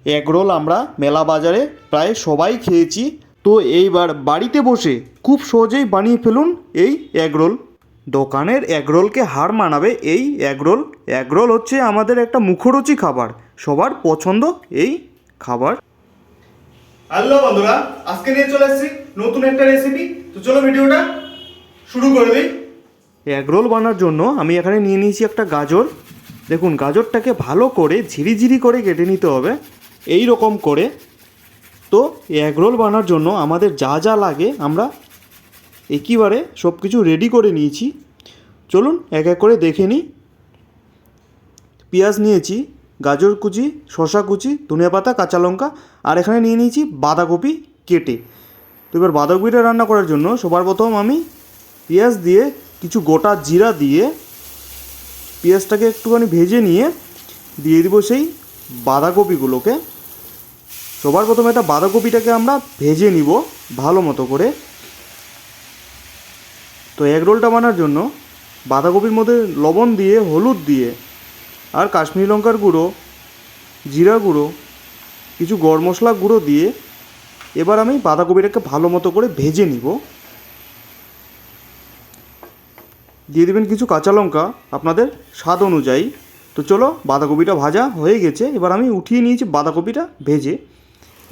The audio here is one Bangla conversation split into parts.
এগরোল আমরা মেলা বাজারে প্রায় সবাই খেয়েছি। তো এইবার বাড়িতে বসে খুব সহজেই বানিয়ে ফেলুন এই এগরোল। দোকানের এগরোলকে হার মানাবে এই এগরোল। এগরোল হচ্ছে আমাদের একটা মুখরোচি খাবার, সবার পছন্দ এই খাবার। হ্যালো বন্ধুরা, আজকে নিয়ে চলে এসেছি নতুন একটা রেসিপি। তো চলো ভিডিওটা শুরু করে দিই। এগরোল বানানোর জন্য আমি এখানে নিয়ে নিয়েছি একটা গাজর। দেখুন, গাজরটাকে ভালো করে ঝিরিঝিরি করে কেটে নিতে হবে এই রকম করে। তো এগরোল বানানোর জন্য আমাদের যা যা লাগে আমরা একেবারে সব কিছু রেডি করে নিয়েছি। চলুন এক এক করে দেখে নিই। পেঁয়াজ নিয়েছি, গাজর কুচি, শসা কুচি, ধনিয়া পাতা, কাঁচা লঙ্কা, আর এখানে নিয়ে নিয়েছি বাঁধাকপি কেটে। তো এবার বাঁধাকপিটা রান্না করার জন্য সবার প্রথম আমি পেঁয়াজ দিয়ে কিছু গোটা জিরা দিয়ে পেঁয়াজটাকে একটুখানি ভেজে নিয়ে দিয়ে দেবো সেই বাঁধাকপিগুলোকে। সবার প্রথমে একটা বাঁধাকপিটাকে আমরা ভেজে নিব ভালো মতো করে। তো এগরোলটা বানানোর জন্য বাঁধাকপির মধ্যে লবণ দিয়ে, হলুদ দিয়ে, আর কাশ্মীরি লঙ্কার গুঁড়ো, জিরা গুঁড়ো, কিছু গরম মশলা গুঁড়ো দিয়ে এবার আমি বাঁধাকপিটাকে ভালো মতো করে ভেজে নিব। দিয়ে দেবেন কিছু কাঁচা লঙ্কা আপনাদের স্বাদ অনুযায়ী। তো চলো, বাঁধাকপিটা ভাজা হয়ে গেছে, এবার আমি উঠিয়ে নিয়েছি বাঁধাকপিটা ভেজে।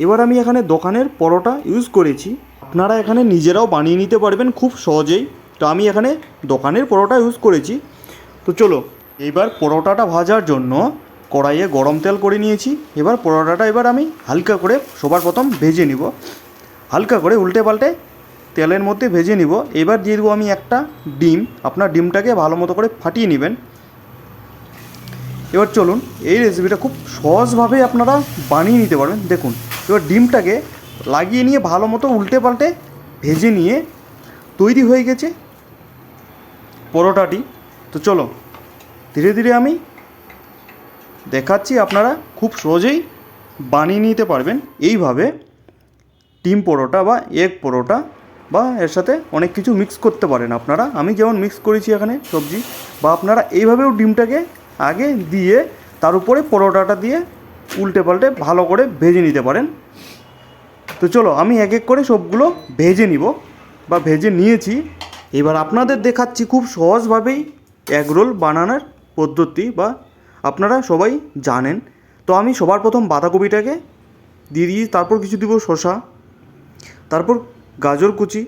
এবার আমি এখানে দোকানের পরোটা ইউজ করেছি, আপনারা এখানে নিজেরাও বানিয়ে নিতে পারবেন খুব সহজেই। তো আমি এখানে দোকানের পরোটা ইউজ করেছি। তো চলো, এইবার পরোটাটা ভাজার জন্য কড়াইয়ে গরম তেল করে নিয়েছি। এবার পরোটাটা আমি হালকা করে সবার প্রথম ভেজে নিব, হালকা করে উল্টে পাল্টে তেলের মধ্যে ভেজে নিব। এবার দিয়ে দেবো আমি একটা ডিম। আপনার ডিমটাকে ভালো মতো করে ফাটিয়ে নেবেন। এবার চলুন, এই রেসিপিটা খুব সহজভাবে আপনারা বানিয়ে নিতে পারবেন। দেখুন, এবার ডিমটাকে লাগিয়ে নিয়ে ভালো মতো উল্টে পাল্টে ভেজে নিয়ে তৈরি হয়ে গেছে পরোটাটি। তো চলো, ধীরে ধীরে আমি দেখাচ্ছি, আপনারা খুব সহজেই বানিয়ে নিতে পারবেন এইভাবে ডিম পরোটা বা এগ পরোটা, বা এর সাথে অনেক কিছু মিক্স করতে পারেন আপনারা। আমি যেমন মিক্স করেছি এখানে সবজি, বা আপনারা এইভাবেও ডিমটাকে আগে দিয়ে তার উপরে পরোটাটা দিয়ে উল্টে পাল্টে ভালো করে ভেজে নিতে পারেন। তো চলো, আমি এক এক করে সবগুলো ভেজে নিব বা ভেজে নিয়েছি। এবার আপনাদের দেখাচ্ছি খুব সহজভাবেই এগরোল বানানোর পদ্ধতি, বা আপনারা সবাই জানেন। তো আমি সবার প্রথম বাঁধাকপিটাকে দিয়ে দিই, তারপর কিছু দিব শসা, তারপর গাজর কুচি,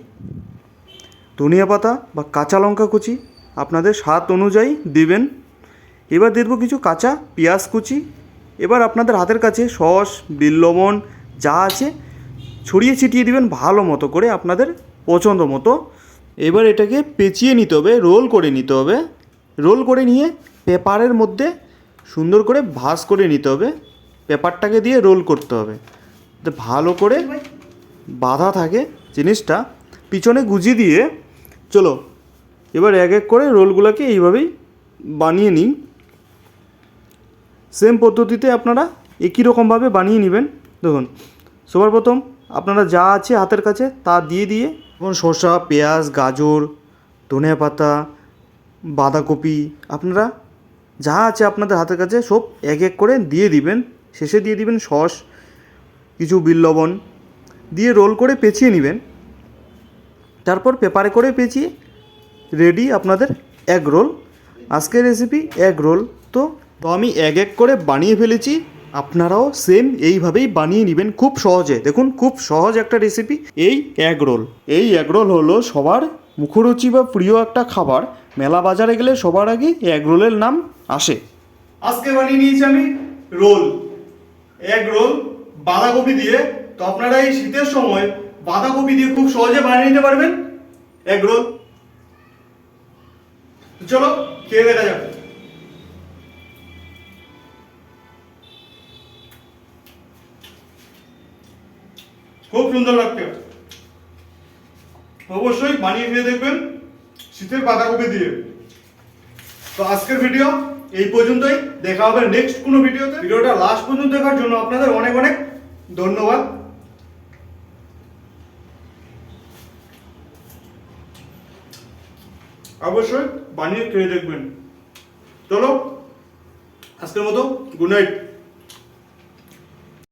ধনিয়া পাতা বা কাঁচা লঙ্কা কুচি আপনাদের স্বাদ অনুযায়ী দিবেন। এবার দিয়ে দেবো কিছু কাঁচা পেঁয়াজ কুচি। এবার আপনাদের হাতের কাছে সস, বিট লবণ যা আছে ছড়িয়ে ছিটিয়ে দিবেন ভালো মতো করে আপনাদের পছন্দ মতো। এবার এটাকে পেঁচিয়ে নিতে হবে, রোল করে নিতে হবে। রোল করে নিয়ে পেপারের মধ্যে সুন্দর করে ভাঁজ করে নিতে হবে। পেপারটাকে দিয়ে রোল করতে হবে, ভালো করে বাঁধা থাকে জিনিসটা, পিছনে গুঁজি দিয়ে। চলো, এবার এক এক করে রোলগুলোকে এইভাবেই বানিয়ে নিই। সেম পদ্ধতিতে আপনারা একই রকমভাবে বানিয়ে নেবেন। দেখুন, সবার প্রথম আপনারা যা আছে হাতের কাছে তা দিয়ে দিয়ে, যেমন শসা, পেঁয়াজ, গাজর, ধনিয়া পাতা, বাঁধাকপি, আপনারা যা আছে আপনাদের হাতের কাছে সব এক এক করে দিয়ে দিবেন। শেষে দিয়ে দিবেন সস, কিছু বিট লবণ দিয়ে রোল করে পেঁচিয়ে নেবেন। তারপর পেপারে করে পেঁচিয়ে রেডি আপনাদের এগ রোল। আজকের রেসিপি এগ রোল। তো আমি এক এক করে বানিয়ে ফেলেছি, আপনারাও সেম এইভাবেই বানিয়ে নেবেন খুব সহজে। দেখুন, খুব সহজ একটা রেসিপি এই এগ রোল। এই এগ রোল হলো সবার মুখরুচি বা প্রিয় একটা খাবার। মেলা বাজারে গেলে সবার আগে এগ রোলের নাম আসে। আজকে বানিয়ে নিয়েছি আমি রোল, এগ রোল বাঁধাকপি দিয়ে। তো আপনারা এই শীতের সময় বাঁধাকপি দিয়ে খুব সহজে বানিয়ে নিতে পারবেন এগ রোল। চলো, খেয়ে দেখা যাক। খুব সুন্দর লাগছে, অবশ্যই বানিয়ে খেয়ে দেখবেন শীতের বাঁধাকপি দিয়ে। তো আজকের ভিডিও এই পর্যন্তই, দেখা হবে নেক্সট কোনো ভিডিওতে। ভিডিওটা লাস্ট পর্যন্ত দেখার জন্য আপনাদের অনেক অনেক ধন্যবাদ। অবশ্যই বানিয়ে খেয়ে দেখবেন। চলো, আজকের মতো গুড নাইট।